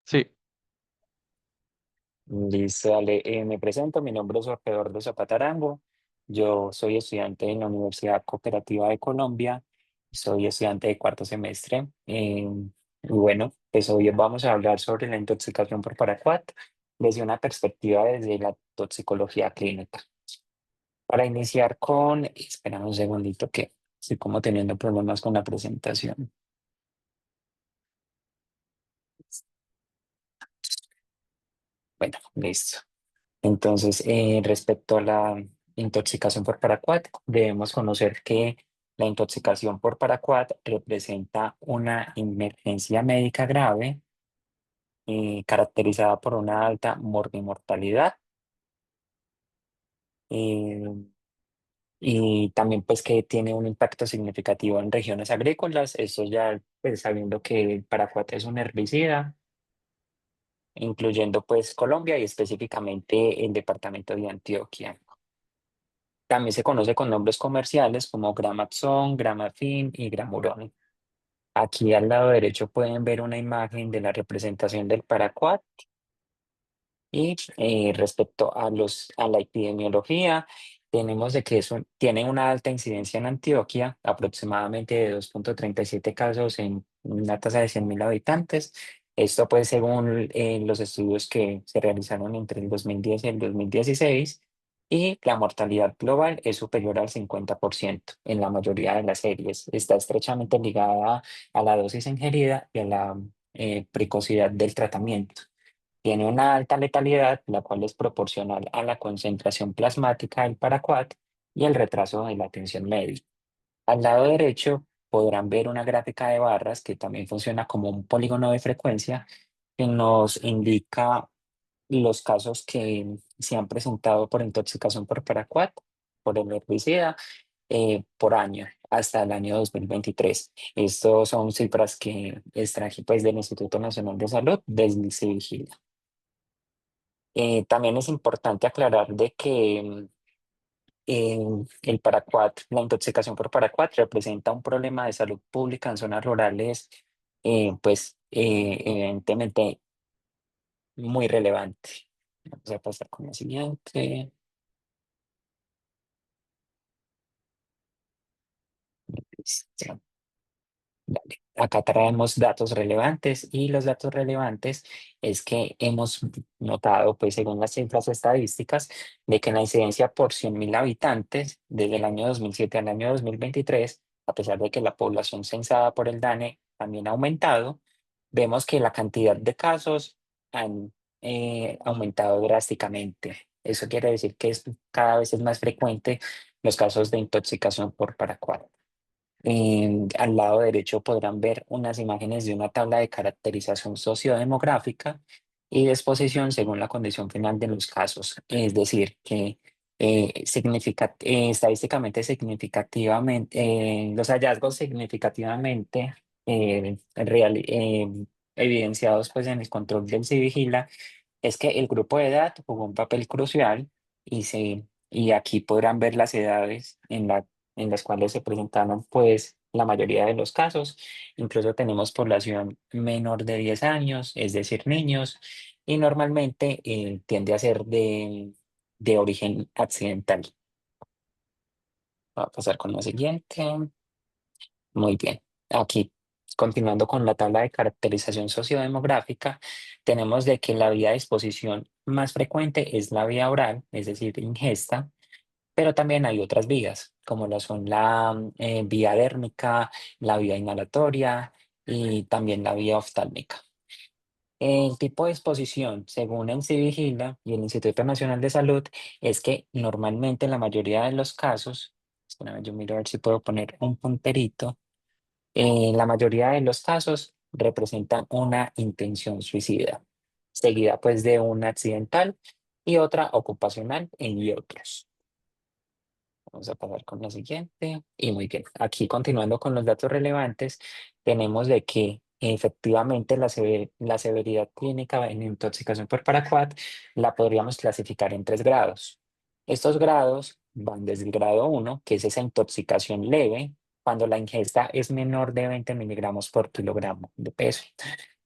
Sí, Listo, dale. Me presento, mi nombre es Jorge Eduardo Zapata Arango. Yo soy estudiante en la Universidad Cooperativa de Colombia. Soy estudiante de cuarto semestre. Y bueno, pues hoy vamos a hablar sobre la intoxicación por paraquat desde una perspectiva desde la toxicología clínica. Para iniciar espera un segundito que estoy como teniendo problemas con la presentación. Bueno, listo. Entonces, respecto a la intoxicación por paraquat, debemos conocer que la intoxicación por paraquat representa una emergencia médica grave caracterizada por una alta morbimortalidad eh, y también pues que tiene un impacto significativo en regiones agrícolas. Esto ya pues sabiendo que el paraquat es un herbicida, incluyendo pues Colombia y específicamente el departamento de Antioquia. También se conoce con nombres comerciales como Gramaxon, Gramafin y Gramuron. Aquí al lado derecho pueden ver una imagen de la representación del paraquat y respecto a a la epidemiología, tenemos de que tiene una alta incidencia en Antioquia, aproximadamente de 2,37 casos en una tasa de 100.000 habitantes. Esto pues según los estudios que se realizaron entre el 2010 y el 2016. Y la mortalidad global es superior al 50% en la mayoría de las series. Está estrechamente ligada a la dosis ingerida y a la precocidad del tratamiento. Tiene una alta letalidad, la cual es proporcional a la concentración plasmática del paraquat y el retraso de la atención médica. Al lado derecho podrán ver una gráfica de barras que también funciona como un polígono de frecuencia que nos indica los casos que se han presentado por intoxicación por paraquat, por el herbicida, por año hasta el año 2023. Estos son cifras que extraje pues, del Instituto Nacional de Salud desde el CIVIGILA. También es importante aclarar de que el paraquat, la intoxicación por paraquat representa un problema de salud pública en zonas rurales, evidentemente muy relevante. Vamos a pasar con la siguiente. Listo. Dale. Acá traemos datos relevantes y los datos relevantes es que hemos notado, pues según las cifras estadísticas, de que la incidencia por 100.000 habitantes desde el año 2007 al año 2023, a pesar de que la población censada por el DANE también ha aumentado, vemos que la cantidad de casos han aumentado drásticamente. Eso quiere decir que cada vez es más frecuente los casos de intoxicación por paraquat. Al lado derecho podrán ver unas imágenes de una tabla de caracterización sociodemográfica y de exposición según la condición final de los casos. Es decir, que estadísticamente significativamente, los hallazgos significativamente evidenciados pues, en el control del Civigila es que el grupo de edad jugó un papel crucial y aquí podrán ver las edades en las cuales se presentaron pues la mayoría de los casos. Incluso tenemos población menor de 10 años, es decir, niños, y normalmente tiende a ser de origen accidental. Va a pasar con la siguiente. Muy bien. Aquí, continuando con la tabla de caracterización sociodemográfica, tenemos de que la vía de exposición más frecuente es la vía oral, es decir, ingesta, pero también hay otras vías, como lo son la vía dérmica, la vía inhalatoria y también la vía oftálmica. El tipo de exposición, según el CIVIGILA y el Instituto Nacional de Salud, es que normalmente en la mayoría de los casos, espérame, yo miro a ver si puedo poner un punterito, en la mayoría de los casos representan una intención suicida, seguida pues de una accidental y otra ocupacional y otros. Vamos a pasar con la siguiente. Y muy bien, aquí continuando con los datos relevantes, tenemos de que efectivamente la severidad clínica en intoxicación por paraquat la podríamos clasificar en 3 grados. Estos grados van desde el grado 1, que es esa intoxicación leve, cuando la ingesta es menor de 20 miligramos por kilogramo de peso.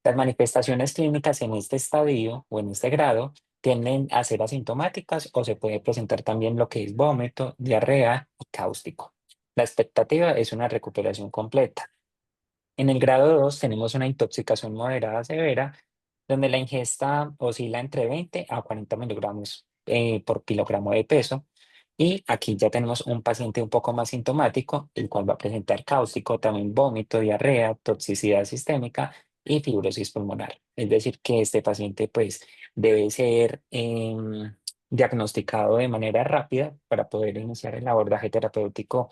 Las manifestaciones clínicas en este estadio o en este grado tienden a ser asintomáticas o se puede presentar también lo que es vómito, diarrea y cáustico. La expectativa es una recuperación completa. En el grado 2 tenemos una intoxicación moderada severa, donde la ingesta oscila entre 20 a 40 miligramos por kilogramo de peso. Y aquí ya tenemos un paciente un poco más sintomático, el cual va a presentar cáustico, también vómito, diarrea, toxicidad sistémica y fibrosis pulmonar. Es decir, que este paciente pues debe ser diagnosticado de manera rápida para poder iniciar el abordaje terapéutico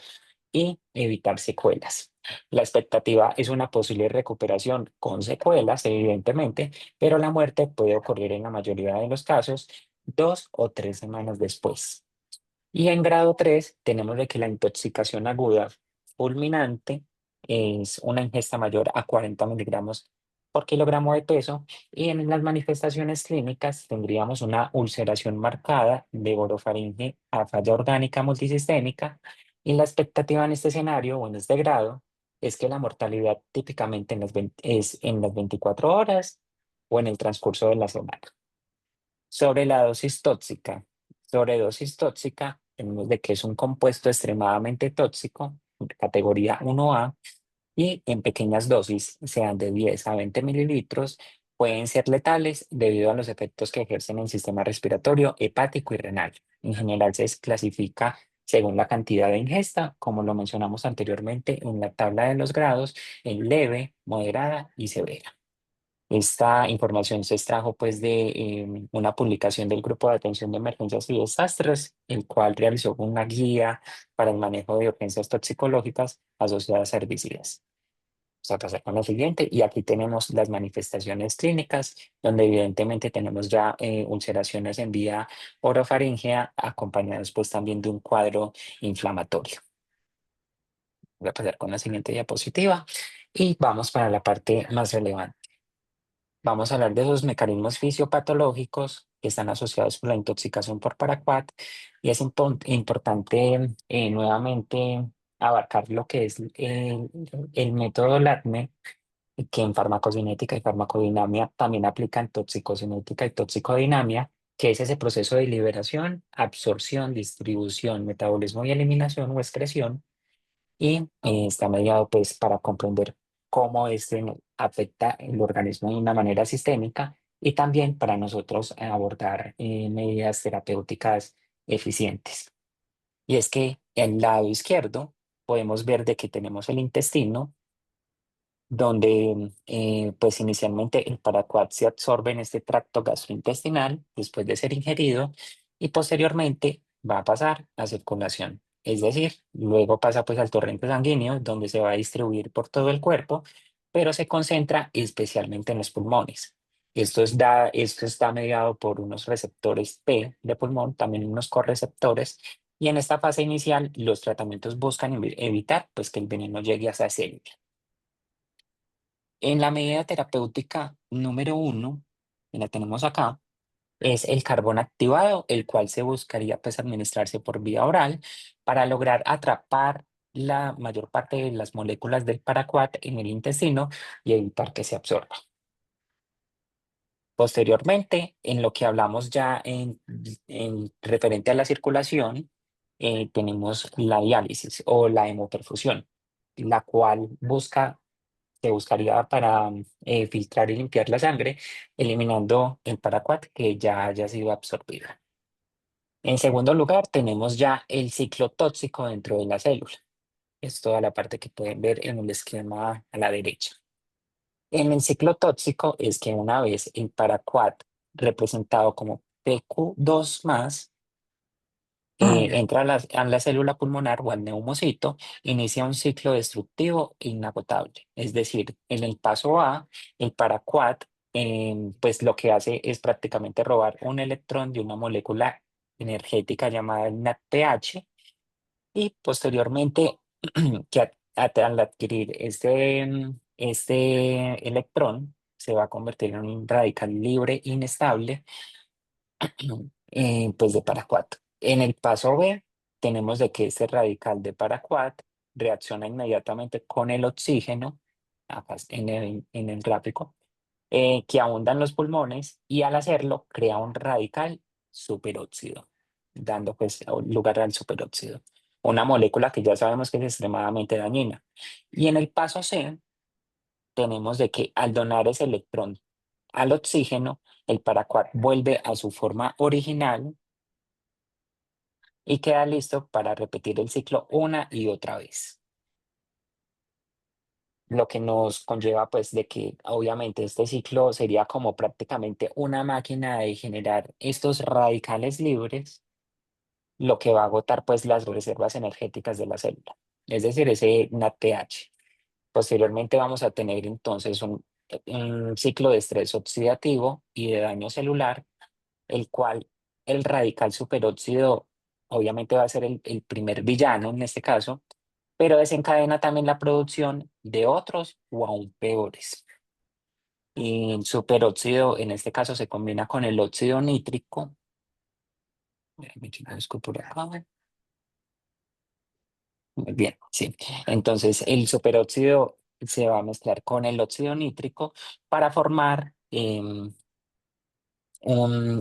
y evitar secuelas. La expectativa es una posible recuperación con secuelas, evidentemente, pero la muerte puede ocurrir en la mayoría de los casos 2 o 3 semanas después. Y en grado 3 tenemos de que la intoxicación aguda fulminante es una ingesta mayor a 40 miligramos por kilogramo de peso y en las manifestaciones clínicas tendríamos una ulceración marcada de orofaringe a falla orgánica multisistémica y la expectativa en este escenario o en este grado es que la mortalidad típicamente es en las 24 horas o en el transcurso de la semana. Sobre la dosis tóxica. Sobredosis tóxica, tenemos de que es un compuesto extremadamente tóxico, categoría 1A, y en pequeñas dosis, sean de 10 a 20 mililitros, pueden ser letales debido a los efectos que ejercen en el sistema respiratorio, hepático y renal. En general se clasifica según la cantidad de ingesta, como lo mencionamos anteriormente en la tabla de los grados, en leve, moderada y severa. Esta información se extrajo pues de una publicación del Grupo de Atención de Emergencias y Desastres, el cual realizó una guía para el manejo de urgencias toxicológicas asociadas a herbicidas. Vamos a pasar con lo siguiente y aquí tenemos las manifestaciones clínicas, donde evidentemente tenemos ya ulceraciones en vía orofaríngea acompañadas pues también de un cuadro inflamatorio. Voy a pasar con la siguiente diapositiva y vamos para la parte más relevante. Vamos a hablar de esos mecanismos fisiopatológicos que están asociados con la intoxicación por paraquat y es importante nuevamente abarcar lo que es el método LATME, que en farmacocinética y farmacodinamia también aplica en toxicocinética y toxicodinamia, que es ese proceso de liberación, absorción, distribución, metabolismo y eliminación o excreción y está mediado pues para comprender cómo este afecta el organismo de una manera sistémica y también para nosotros abordar medidas terapéuticas eficientes. Y es que en el lado izquierdo podemos ver de que tenemos el intestino, donde pues inicialmente el paraquat se absorbe en este tracto gastrointestinal después de ser ingerido y posteriormente va a pasar a circulación. Es decir, luego pasa pues al torrente sanguíneo donde se va a distribuir por todo el cuerpo, pero se concentra especialmente en los pulmones. Esto está mediado por unos receptores P de pulmón, también unos correceptores, y en esta fase inicial los tratamientos buscan evitar pues que el veneno llegue a esa célula. En la medida terapéutica número 1, que la tenemos acá, es el carbón activado, el cual se buscaría pues administrarse por vía oral para lograr atrapar la mayor parte de las moléculas del paraquat en el intestino y evitar que se absorba. Posteriormente, en lo que hablamos ya en referente a la circulación, tenemos la diálisis o la hemoperfusión, la cual se buscaría para filtrar y limpiar la sangre, eliminando el paraquat que ya haya sido absorbido. En segundo lugar, tenemos ya el ciclo tóxico dentro de la célula. Es toda la parte que pueden ver en el esquema a la derecha. En el ciclo tóxico es que una vez el paraquat representado como PQ2+, entra a la célula pulmonar o al neumocito, inicia un ciclo destructivo inagotable. Es decir, en el paso A, el paraquat, pues lo que hace es prácticamente robar un electrón de una molécula energética llamada el NADPH y posteriormente, al adquirir este electrón, se va a convertir en un radical libre inestable pues de paraquat. En el paso B, tenemos de que este radical de paraquat reacciona inmediatamente con el oxígeno, acá en el gráfico, que abunda en los pulmones y al hacerlo crea un radical superóxido, dando pues lugar al superóxido, una molécula que ya sabemos que es extremadamente dañina. Y en el paso C tenemos de que al donar ese electrón al oxígeno, el paraquat vuelve a su forma original y queda listo para repetir el ciclo una y otra vez. Lo que nos conlleva pues de que obviamente este ciclo sería como prácticamente una máquina de generar estos radicales libres, lo que va a agotar pues las reservas energéticas de la célula, es decir, ese NADPH. Posteriormente vamos a tener entonces un ciclo de estrés oxidativo y de daño celular, el cual el radical superóxido obviamente va a ser el primer villano en este caso, pero desencadena también la producción de otros o aún peores. Y el superóxido en este caso se combina con el óxido nítrico. Déjame yo lo busco por acá. Muy bien, sí. Entonces el superóxido se va a mezclar con el óxido nítrico para formar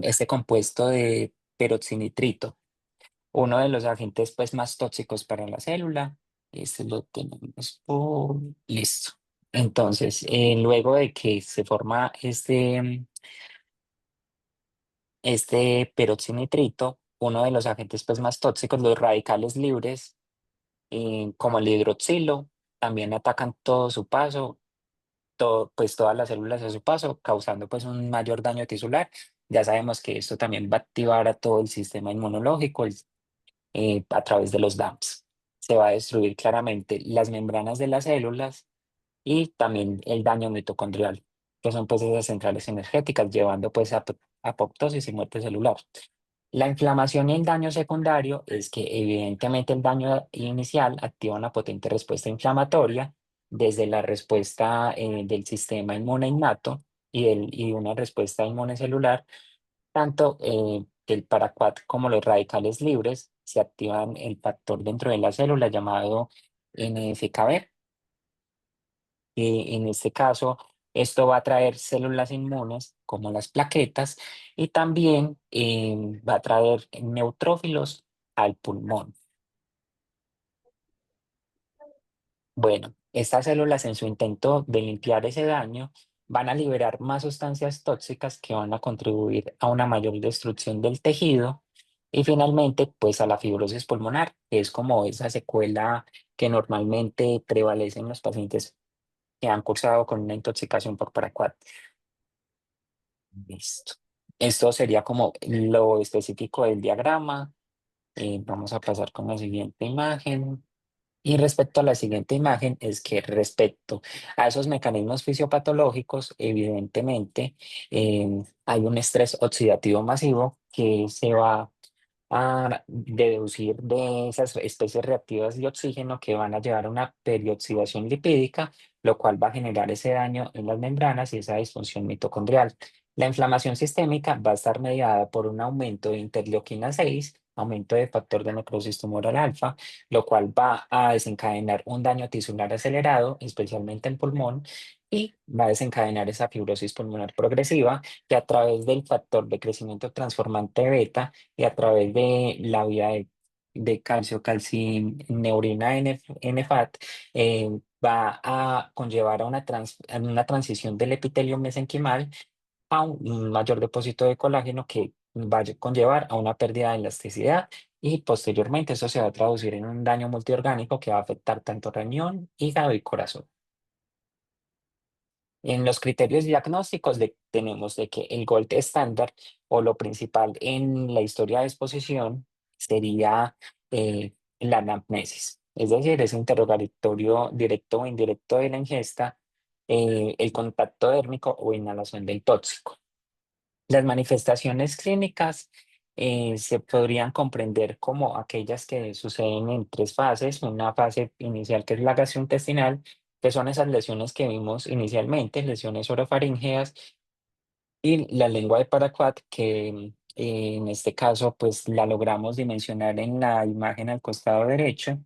este compuesto de peroxinitrito, uno de los agentes pues más tóxicos para la célula. Este lo tenemos por listo. Entonces, luego de que se forma este peroxinitrito, uno de los agentes pues más tóxicos, los radicales libres, como el hidroxilo, también atacan todo su paso, pues todas las células a su paso, causando pues un mayor daño tisular. Ya sabemos que esto también va a activar a todo el sistema inmunológico, a través de los DAMPs. Se va a destruir claramente las membranas de las células y también el daño mitocondrial, que son pues esas centrales energéticas, llevando pues a apoptosis y muerte celular. La inflamación y el daño secundario es que evidentemente el daño inicial activa una potente respuesta inflamatoria desde la respuesta del sistema inmune innato y una respuesta inmune celular, tanto el paraquat como los radicales libres se activan el factor dentro de la célula llamado NF-κB. En este caso, esto va a traer células inmunes como las plaquetas y también va a traer neutrófilos al pulmón. Bueno, estas células en su intento de limpiar ese daño van a liberar más sustancias tóxicas que van a contribuir a una mayor destrucción del tejido y finalmente pues a la fibrosis pulmonar, que es como esa secuela que normalmente prevalece en los pacientes que han cursado con una intoxicación por paraquat. Listo. Esto sería como lo específico del diagrama. Vamos a pasar con la siguiente imagen. Y respecto a la siguiente imagen, es que respecto a esos mecanismos fisiopatológicos, evidentemente hay un estrés oxidativo masivo que se va a deducir de esas especies reactivas de oxígeno que van a llevar a una perioxidación lipídica, lo cual va a generar ese daño en las membranas y esa disfunción mitocondrial. La inflamación sistémica va a estar mediada por un aumento de interleuquina 6, aumento de factor de necrosis tumoral alfa, lo cual va a desencadenar un daño tisular acelerado, especialmente en pulmón, y va a desencadenar esa fibrosis pulmonar progresiva que a través del factor de crecimiento transformante beta y a través de la vía de calcio, calcineurina NFAT, va a conllevar a una transición del epitelio mesenquimal a un mayor depósito de colágeno que va a conllevar a una pérdida de elasticidad y posteriormente eso se va a traducir en un daño multiorgánico que va a afectar tanto riñón, hígado y corazón. En los criterios diagnósticos tenemos de que el gold estándar o lo principal en la historia de exposición sería la anamnesis, es decir, ese interrogatorio directo o indirecto de la ingesta, el contacto dérmico o inhalación del tóxico. Las manifestaciones clínicas se podrían comprender como aquellas que suceden en tres fases. Una fase inicial que es la gastrointestinal, que son esas lesiones que vimos inicialmente, lesiones orofaríngeas, y la lengua de Paraquat, que en este caso pues la logramos dimensionar en la imagen al costado derecho.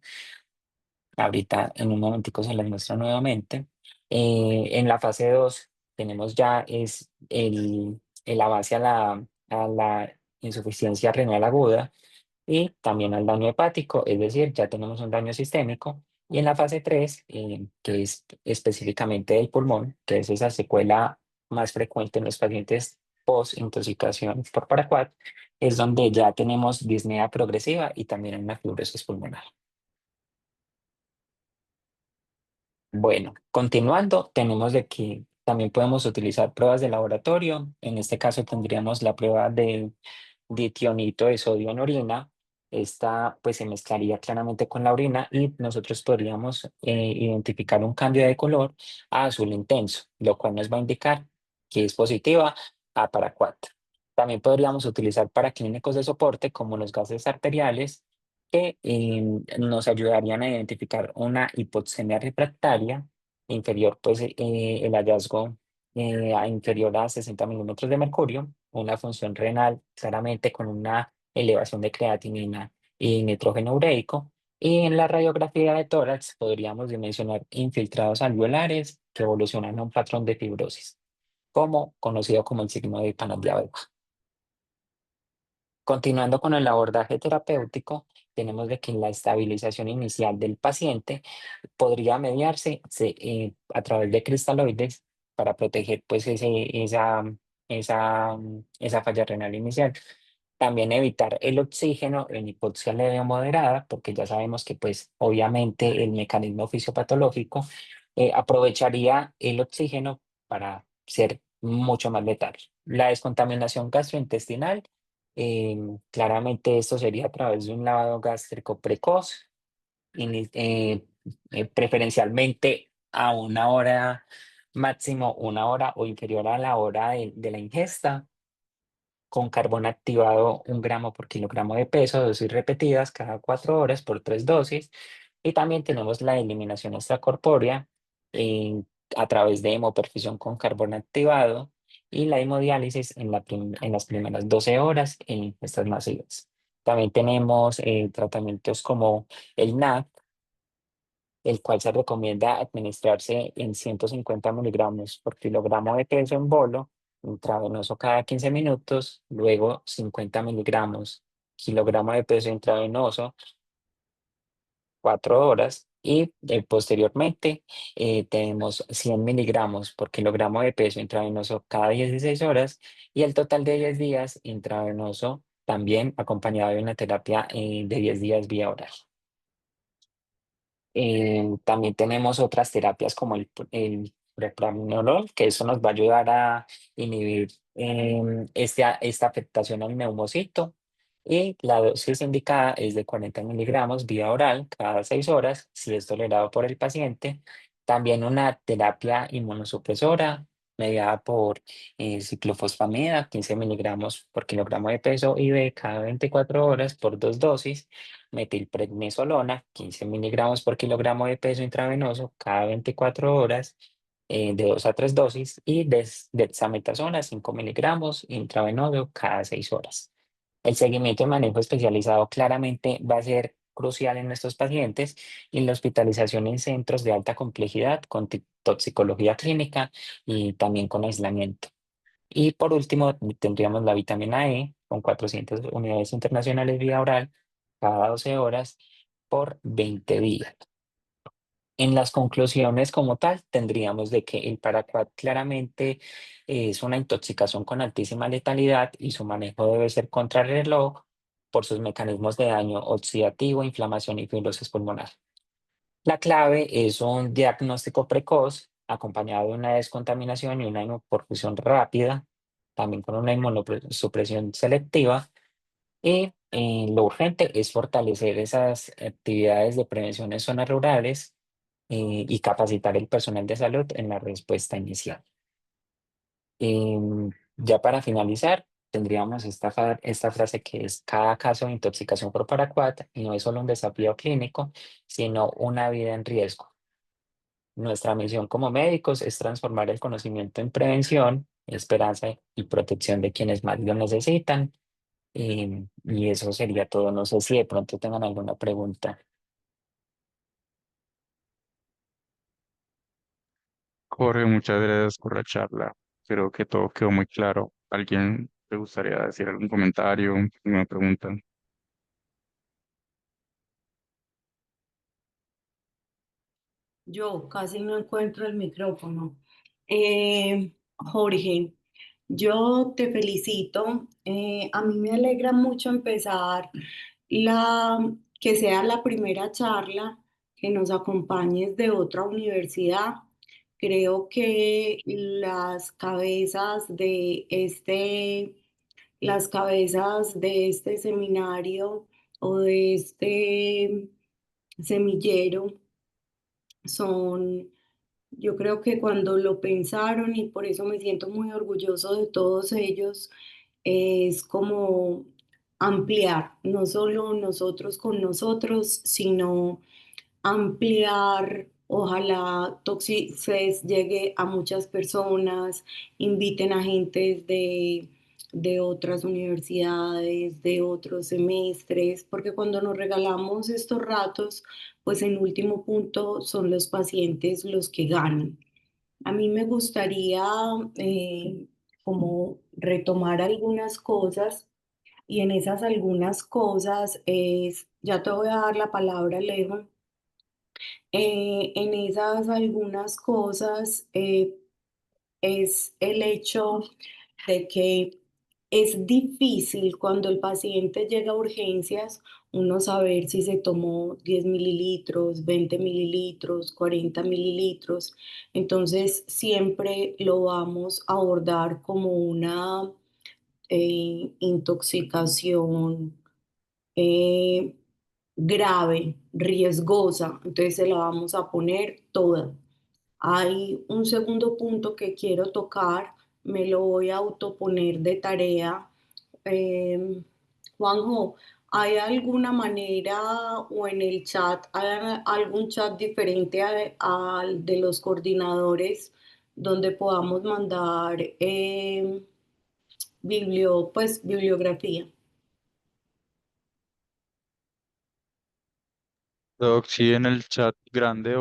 Ahorita en un momentico se las muestro nuevamente. En la fase 2 tenemos ya es el avance a la insuficiencia renal aguda y también al daño hepático, es decir, ya tenemos un daño sistémico. Y en la fase 3 que es específicamente del pulmón, que es esa secuela más frecuente en los pacientes post-intoxicación por paraquat, es donde ya tenemos disnea progresiva y también una fibrosis pulmonar. Bueno, continuando, tenemos de que también podemos utilizar pruebas de laboratorio. En este caso tendríamos la prueba de ditionito de sodio en orina. Esta pues se mezclaría claramente con la orina y nosotros podríamos identificar un cambio de color a azul intenso, lo cual nos va a indicar que es positiva a paraquat. También podríamos utilizar para clínicos de soporte como los gases arteriales que nos ayudarían a identificar una hipoxemia refractaria inferior, pues el hallazgo inferior a 60 milímetros de mercurio, una función renal claramente con una elevación de creatinina y nitrógeno ureico, y en la radiografía de tórax podríamos dimensionar infiltrados alveolares que evolucionan a un patrón de fibrosis, como conocido como el signo de Panov-Diabetes. Continuando con el abordaje terapéutico, tenemos de que la estabilización inicial del paciente podría mediarse a través de cristaloides para proteger pues esa falla renal inicial. También evitar el oxígeno en hipoxia leve o moderada, porque ya sabemos que pues obviamente el mecanismo fisiopatológico aprovecharía el oxígeno para ser mucho más letal. La descontaminación gastrointestinal, claramente esto sería a través de un lavado gástrico precoz, ini- eh, preferencialmente a una hora, máximo una hora o inferior a la hora de la ingesta, con carbón activado 1 gramo por kilogramo de peso, dosis repetidas cada 4 horas por 3 dosis. Y también tenemos la eliminación extracorpórea eh, a través de hemoperfusión con carbón activado y la hemodiálisis en las primeras 12 horas en estas masivas. También tenemos tratamientos como el NAC, el cual se recomienda administrarse en 150 miligramos por kilogramo de peso en bolo, intravenoso cada 15 minutos, luego 50 miligramos kilogramo de peso intravenoso 4 horas y posteriormente tenemos 100 miligramos por kilogramo de peso intravenoso cada 16 horas y el total de 10 días intravenoso también acompañado de una terapia de 10 días vía oral. También tenemos otras terapias como el prepranolol, que eso nos va a ayudar a inhibir esta afectación al neumocito. Y la dosis indicada es de 40 miligramos vía oral cada 6 horas, si es tolerado por el paciente. También una terapia inmunosupresora mediada por ciclofosfamida, 15 miligramos por kilogramo de peso IV cada 24 horas por 2 dosis, metilprednisolona, 15 miligramos por kilogramo de peso intravenoso cada 24 horas, de 2 a 3 dosis, y dexametasona, 5 miligramos intravenoso cada 6 horas. El seguimiento y manejo especializado claramente va a ser crucial en estos pacientes y la hospitalización en centros de alta complejidad con toxicología clínica y también con aislamiento. Y por último, tendríamos la vitamina E con 400 unidades internacionales vía oral cada 12 horas por 20 días. En las conclusiones como tal, tendríamos de que el paraquat claramente es una intoxicación con altísima letalidad y su manejo debe ser contrarreloj por sus mecanismos de daño oxidativo, inflamación y fibrosis pulmonar. La clave es un diagnóstico precoz acompañado de una descontaminación y una inmunoperfusión rápida, también con una inmunosupresión selectiva. Y lo urgente es fortalecer esas actividades de prevención en zonas rurales y capacitar el personal de salud en la respuesta inicial. Ya para finalizar, tendríamos esta frase que es: cada caso de intoxicación por paraquat no es solo un desafío clínico, sino una vida en riesgo. Nuestra misión como médicos es transformar el conocimiento en prevención, esperanza y protección de quienes más lo necesitan. Y eso sería todo. No sé si de pronto tengan alguna pregunta. Jorge, muchas gracias por la charla. Creo que todo quedó muy claro. ¿Alguien te gustaría decir algún comentario, una pregunta? Yo casi no encuentro el micrófono. Jorge, yo te felicito. A mí me alegra mucho empezar que sea la primera charla, que nos acompañes de otra universidad. Creo que las cabezas de este seminario o de este semillero son, yo creo que cuando lo pensaron, y por eso me siento muy orgulloso de todos ellos, es como ampliar, no solo nosotros con nosotros, sino ampliar, ojalá Toxices llegue a muchas personas, inviten a gente de otras universidades, de otros semestres, porque cuando nos regalamos estos ratos, pues en último punto son los pacientes los que ganan. A mí me gustaría eh, como retomar algunas cosas y en esas algunas cosas es, ya te voy a dar la palabra, Alejo. En esas algunas cosas es el hecho de que es difícil cuando el paciente llega a urgencias uno saber si se tomó 10 mililitros, 20 mililitros, 40 mililitros. Entonces siempre lo vamos a abordar como una intoxicación eh, grave, riesgosa, entonces se la vamos a poner toda. Hay un segundo punto que quiero tocar, me lo voy a autoponer de tarea. Eh, Juanjo, ¿hay alguna manera o en el chat, hay algún chat diferente al de los coordinadores donde podamos mandar bibliografía? Doc, sí, en el chat grande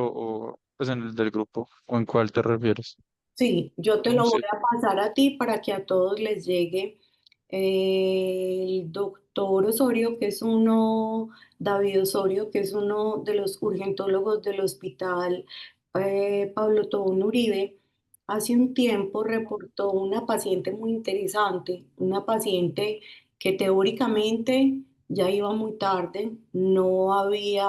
pues en el del grupo, ¿o en cuál te refieres? Sí, yo te No lo voy sé. a pasar a ti para que a todos les llegue. El doctor Osorio, que es uno, David Osorio, que es uno de los urgentólogos del hospital Pablo Tobón Uribe, hace un tiempo reportó una paciente muy interesante, una paciente que teóricamente ya iba muy tarde, no había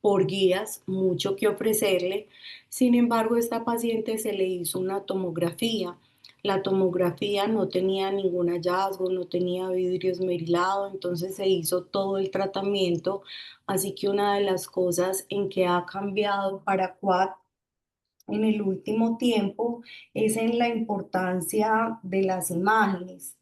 por guías mucho que ofrecerle. Sin embargo, esta paciente se le hizo una tomografía. La tomografía no tenía ningún hallazgo, no tenía vidrio esmerilado, entonces se hizo todo el tratamiento. Así que una de las cosas en que ha cambiado para Quad en el último tiempo es en la importancia de las imágenes.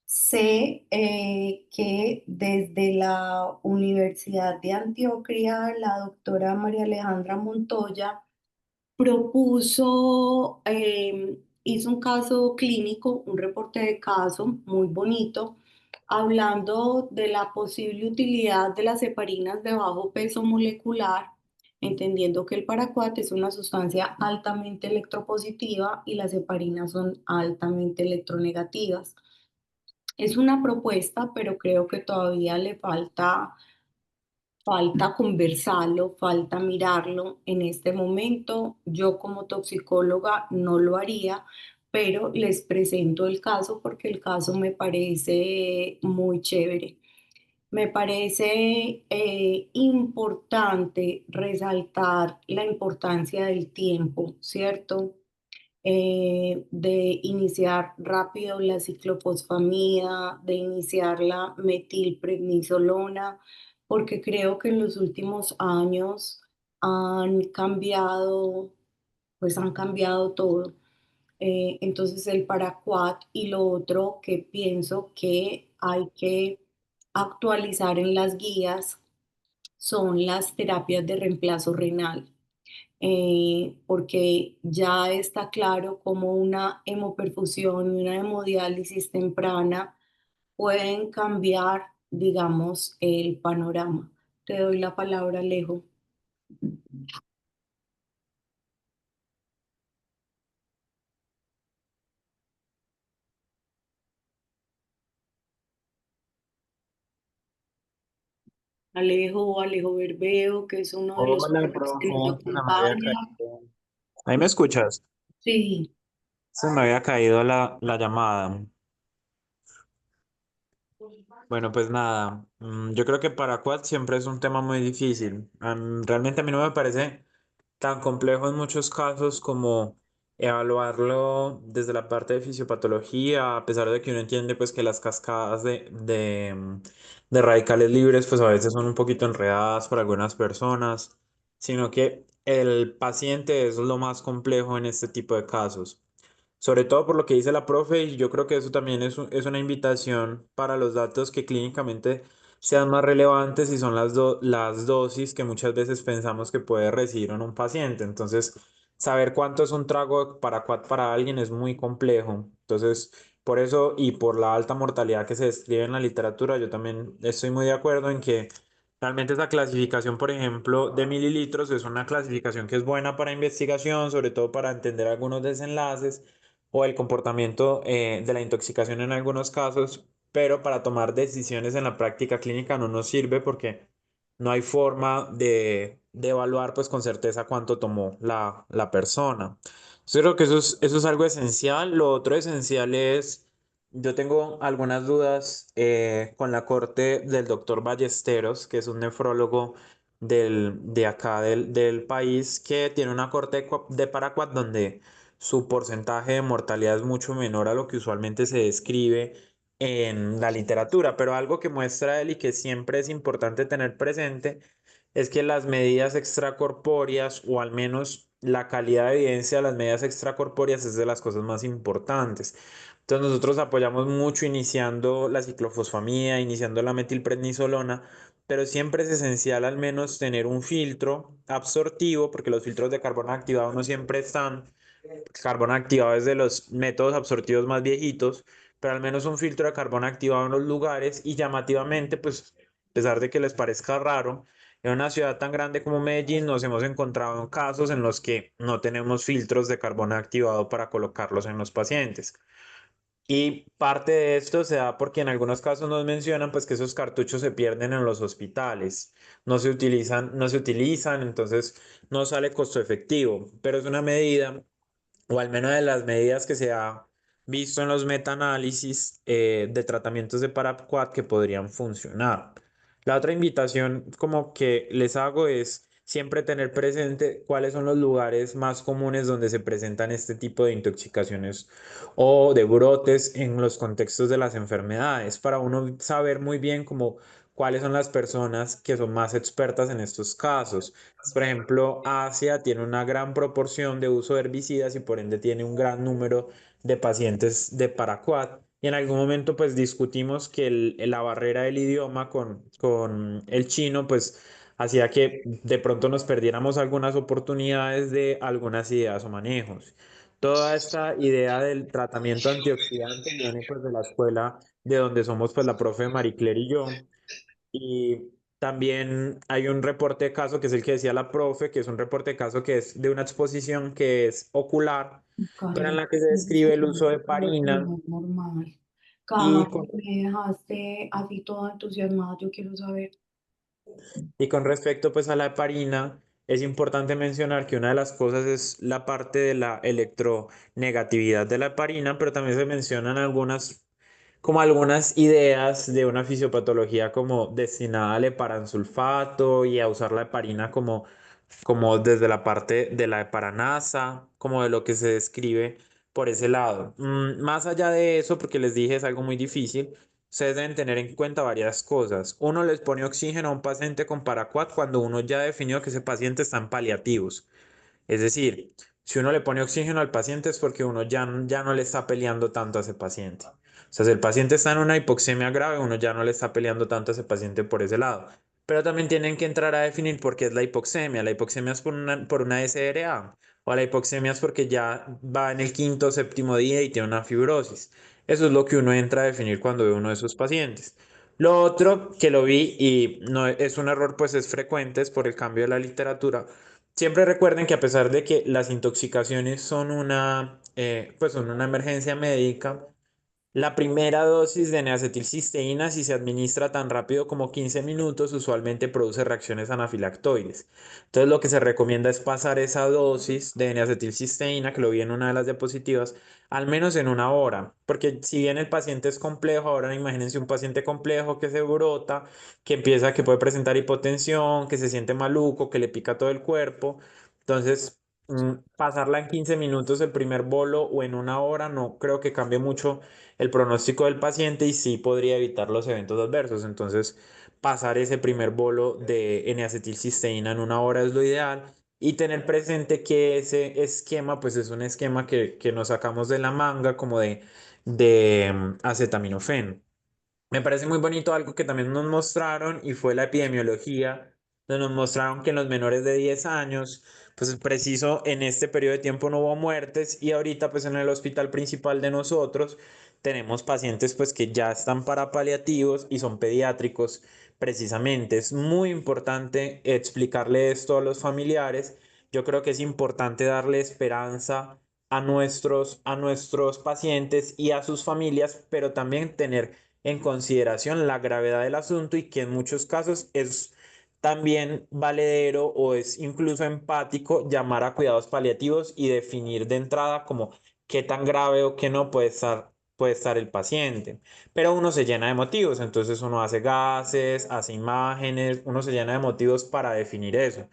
Sé que desde la Universidad de Antioquia, la doctora María Alejandra Montoya propuso, hizo un caso clínico, un reporte de caso muy bonito, hablando de la posible utilidad de las heparinas de bajo peso molecular, entendiendo que el paraquat es una sustancia altamente electropositiva y las heparinas son altamente electronegativas. Es una propuesta, pero creo que todavía le falta conversarlo, falta mirarlo. En este momento, yo como toxicóloga no lo haría, pero les presento el caso porque el caso me parece muy chévere. Me parece importante resaltar la importancia del tiempo, ¿cierto? De iniciar rápido la ciclofosfamida, de iniciar la metilprednisolona, porque creo que en los últimos años han cambiado, pues han cambiado todo. Entonces el paraquat y lo otro que pienso que hay que actualizar en las guías son las terapias de reemplazo renal, porque ya está claro cómo una hemoperfusión y una hemodiálisis temprana pueden cambiar, digamos, el panorama. Te doy la palabra, Alejo. Alejo Berbeo, que es uno de los Hola, padres que nos profe, se me había acompaña. caído. ¿Ahí me escuchas? Sí, Se me había caído la llamada. Bueno, pues nada, yo creo que para Quad siempre es un tema muy difícil. Realmente a mí no me parece tan complejo en muchos casos como evaluarlo desde la parte de fisiopatología, a pesar de que uno entiende pues que las cascadas de radicales libres pues a veces son un poquito enredadas para algunas personas, sino que el paciente es lo más complejo en este tipo de casos. Sobre todo por lo que dice la profe, y yo creo que eso también es una invitación para los datos que clínicamente sean más relevantes y son las dosis que muchas veces pensamos que puede recibir en un paciente. Entonces, saber cuánto es un trago para alguien es muy complejo. Entonces, por eso y por la alta mortalidad que se describe en la literatura, yo también estoy muy de acuerdo en que realmente esa clasificación, por ejemplo, de mililitros es una clasificación que es buena para investigación, sobre todo para entender algunos desenlaces o el comportamiento de la intoxicación en algunos casos, pero para tomar decisiones en la práctica clínica no nos sirve porque no hay forma de evaluar pues con certeza cuánto tomó la persona. Yo creo que eso es algo esencial. Lo otro esencial es, yo tengo algunas dudas con la corte del doctor Ballesteros, que es un nefrólogo de acá del país, que tiene una corte de Paracuat donde su porcentaje de mortalidad es mucho menor a lo que usualmente se describe en la literatura, pero algo que muestra él y que siempre es importante tener presente es que las medidas extracorpóreas, o al menos la calidad de evidencia de las medidas extracorpóreas, es de las cosas más importantes. Entonces nosotros apoyamos mucho iniciando la ciclofosfamida, iniciando la metilprednisolona, pero siempre es esencial al menos tener un filtro absortivo, porque los filtros de carbono activado no siempre están. Carbón activado es de los métodos absortivos más viejitos, pero al menos un filtro de carbón activado en los lugares y llamativamente, pues a pesar de que les parezca raro, en una ciudad tan grande como Medellín nos hemos encontrado en casos en los que no tenemos filtros de carbón activado para colocarlos en los pacientes. Y parte de esto se da porque en algunos casos nos mencionan pues que esos cartuchos se pierden en los hospitales, no se utilizan, entonces no sale costo efectivo, pero es una medida o al menos de las medidas que se ha visto en los metaanálisis de tratamientos de Paraquat que podrían funcionar. La otra invitación como que les hago es siempre tener presente cuáles son los lugares más comunes donde se presentan este tipo de intoxicaciones o de brotes en los contextos de las enfermedades, para uno saber muy bien cómo cuáles son las personas que son más expertas en estos casos. Por ejemplo, Asia tiene una gran proporción de uso de herbicidas y por ende tiene un gran número de pacientes de Paraquat. Y en algún momento pues discutimos que la barrera del idioma con el chino pues hacía que de pronto nos perdiéramos algunas oportunidades de algunas ideas o manejos. Toda esta idea del tratamiento antioxidante viene pues de la escuela de donde somos pues la profe Marie Claire y yo. Y también hay un reporte de caso que es el que decía la profe, que es un reporte de caso que es de una exposición que es ocular, pero en Carlos, la que se describe el uso de necesito saber si parina no es normal. y Carlos, con, me dejaste así toda entusiasmada, yo quiero saber. y con respecto pues a la heparina, es importante mencionar que una de las cosas es la parte de la electronegatividad de la heparina, pero también se mencionan algunas ideas de una fisiopatología como destinada al heparansulfato y a usar la heparina como desde la parte de la heparanasa, como de lo que se describe por ese lado. Más allá de eso, porque les dije es algo muy difícil, ustedes deben tener en cuenta varias cosas. Uno les pone oxígeno a un paciente con paraquat cuando uno ya definió que ese paciente está en paliativos. Es decir, si uno le pone oxígeno al paciente es porque uno ya no le está peleando tanto a ese paciente. O sea, si el paciente está en una hipoxemia grave, uno ya no le está peleando tanto a ese paciente por ese lado. Pero también tienen que entrar a definir por qué es la hipoxemia. La hipoxemia es por una SRA o la hipoxemia es porque ya va en el quinto o séptimo día y tiene una fibrosis. Eso es lo que uno entra a definir cuando ve uno de esos pacientes. Lo otro que lo vi y no es un error, pues es frecuente, es por el cambio de la literatura. Siempre recuerden que a pesar de que las intoxicaciones son una emergencia médica, La primera dosis de N-acetilcisteína, si se administra tan rápido como 15 minutos, usualmente produce reacciones anafilactoides. Entonces, lo que se recomienda es pasar esa dosis de N-acetilcisteína, que lo vi en una de las diapositivas, al menos en una hora. Porque si bien el paciente es complejo, ahora imagínense un paciente complejo que se brota, que puede presentar hipotensión, que se siente maluco, que le pica todo el cuerpo. Entonces, pasarla en 15 minutos el primer bolo o en una hora no creo que cambie mucho el pronóstico del paciente y sí podría evitar los eventos adversos. Entonces, pasar ese primer bolo de N-acetilcisteína en una hora es lo ideal y tener presente que ese esquema, pues es un esquema que nos sacamos de la manga como de acetaminofén. Me parece muy bonito algo que también nos mostraron y fue la epidemiología, donde nos mostraron que en los menores de 10 años, pues preciso en este periodo de tiempo no hubo muertes y ahorita pues en el hospital principal de nosotros tenemos pacientes pues que ya están para paliativos y son pediátricos precisamente. Es muy importante explicarle esto a los familiares. Yo creo que es importante darle esperanza a nuestros pacientes y a sus familias, pero también tener en consideración la gravedad del asunto y que en muchos casos es también valedero o es incluso empático llamar a cuidados paliativos y definir de entrada como qué tan grave o qué no puede estar el paciente. Pero uno se llena de motivos, entonces uno hace gases, hace imágenes, uno se llena de motivos para definir eso.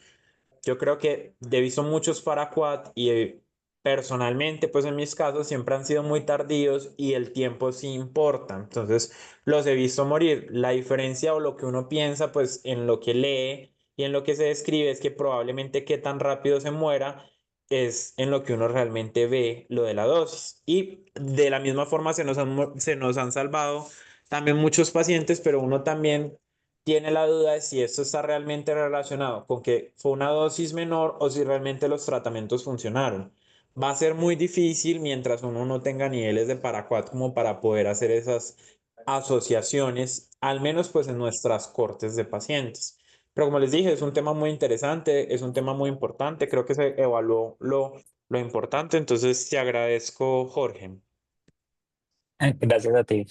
Yo creo que he visto muchos paraquat y personalmente, pues en mis casos siempre han sido muy tardíos y el tiempo sí importa. Entonces, los he visto morir. La diferencia o lo que uno piensa, pues en lo que lee y en lo que se describe es que probablemente qué tan rápido se muera es en lo que uno realmente ve lo de la dosis. Y de la misma forma se nos han salvado también muchos pacientes, pero uno también tiene la duda de si esto está realmente relacionado con que fue una dosis menor o si realmente los tratamientos funcionaron. Va a ser muy difícil mientras uno no tenga niveles de paraquat como para poder hacer esas asociaciones, al menos pues en nuestras cortes de pacientes. Pero como les dije, es un tema muy interesante, es un tema muy importante, creo que se evaluó lo importante, entonces te agradezco, Jorge. Gracias a ti.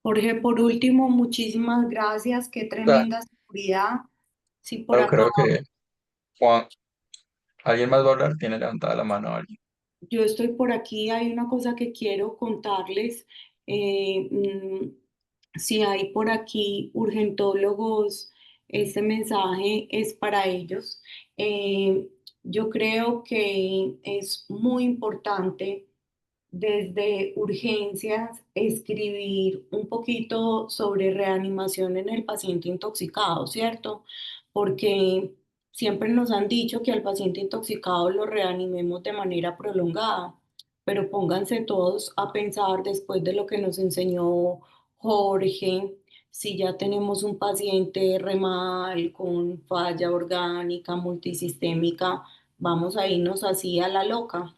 Jorge, por último, muchísimas gracias. Qué Claro, tremenda seguridad. Sí, por acá. creo que Juan, ¿alguien más va a hablar? Tiene levantada la mano alguien. Yo estoy por aquí, hay una cosa que quiero contarles. eh, mm, si hay por aquí urgentólogos, este mensaje es para ellos. Eh, yo creo que es muy importante desde urgencias escribir un poquito sobre reanimación en el paciente intoxicado, ¿cierto? Porque siempre nos han dicho que al paciente intoxicado lo reanimemos de manera prolongada, pero pónganse todos a pensar después de lo que nos enseñó Jorge, si ya tenemos un paciente renal con falla orgánica multisistémica, vamos a irnos así a la loca.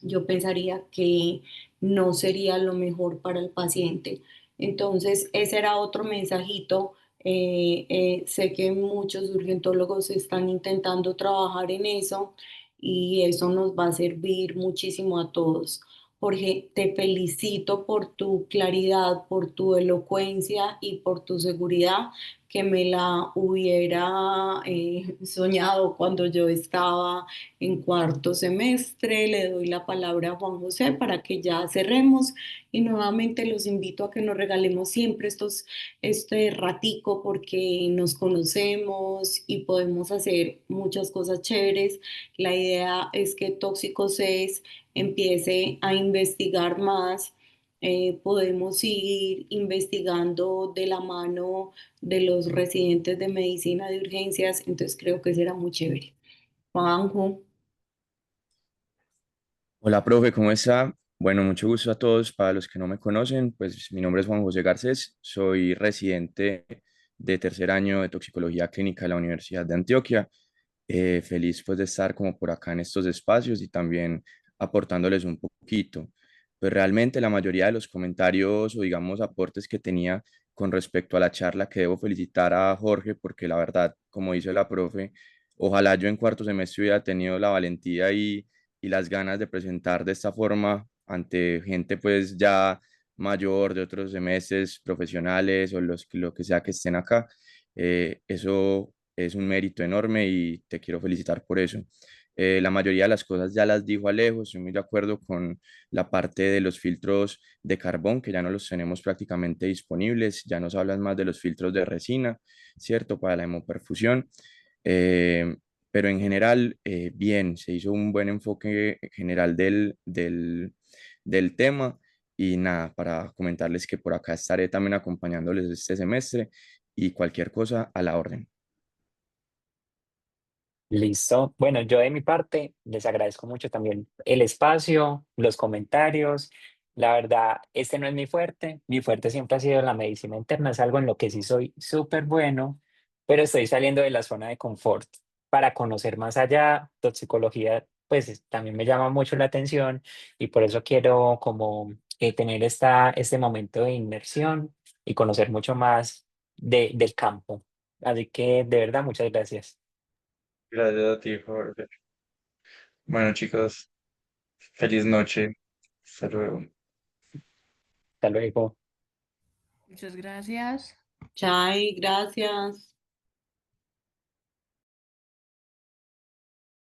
Yo pensaría que no sería lo mejor para el paciente. Entonces, ese era otro mensajito. Sé que muchos urgentólogos están intentando trabajar en eso y eso nos va a servir muchísimo a todos. Jorge, te felicito por tu claridad, por tu elocuencia y por tu seguridad que me la hubiera soñado cuando yo estaba en cuarto semestre. Le doy la palabra a Juan José para que ya cerremos y nuevamente los invito a que nos regalemos siempre este ratico porque nos conocemos y podemos hacer muchas cosas chéveres. La idea es que Tóxicos es empiece a investigar más. Podemos ir investigando de la mano de los residentes de medicina de urgencias, entonces creo que será muy chévere. Juanjo. Hola, profe, ¿cómo está? Bueno, mucho gusto a todos. Para los que no me conocen, pues mi nombre es Juan José Garcés, soy residente de tercer año de toxicología clínica de la Universidad de Antioquia. Feliz pues de estar como por acá en estos espacios y también aportándoles un poquito. Pues realmente la mayoría de los comentarios o digamos aportes que tenía con respecto a la charla, que debo felicitar a Jorge porque la verdad, como dice la profe, ojalá yo en cuarto semestre hubiera tenido la valentía y las ganas de presentar de esta forma ante gente pues ya mayor de otros semestres profesionales o lo que sea que estén acá, eso es un mérito enorme y te quiero felicitar por eso. La mayoría de las cosas ya las dijo Alejo, estoy muy de acuerdo con la parte de los filtros de carbón, que ya no los tenemos prácticamente disponibles, ya nos hablan más de los filtros de resina, ¿cierto? Para la hemoperfusión. Eh, pero en general, bien, se hizo un buen enfoque general del tema y nada, para comentarles que por acá estaré también acompañándoles este semestre y cualquier cosa a la orden. Listo. Bueno, yo de mi parte les agradezco mucho también el espacio, los comentarios. La verdad, este no es mi fuerte. Mi fuerte siempre ha sido la medicina interna, es algo en lo que sí soy súper bueno, pero estoy saliendo de la zona de confort para conocer más allá. Toxicología, pues también me llama mucho la atención y por eso quiero como tener este momento de inmersión y conocer mucho más del campo. Así que de verdad, muchas gracias. Gracias a ti, Jorge. Bueno, chicos, feliz noche. Hasta luego. Hasta luego. Muchas gracias. Chai, gracias.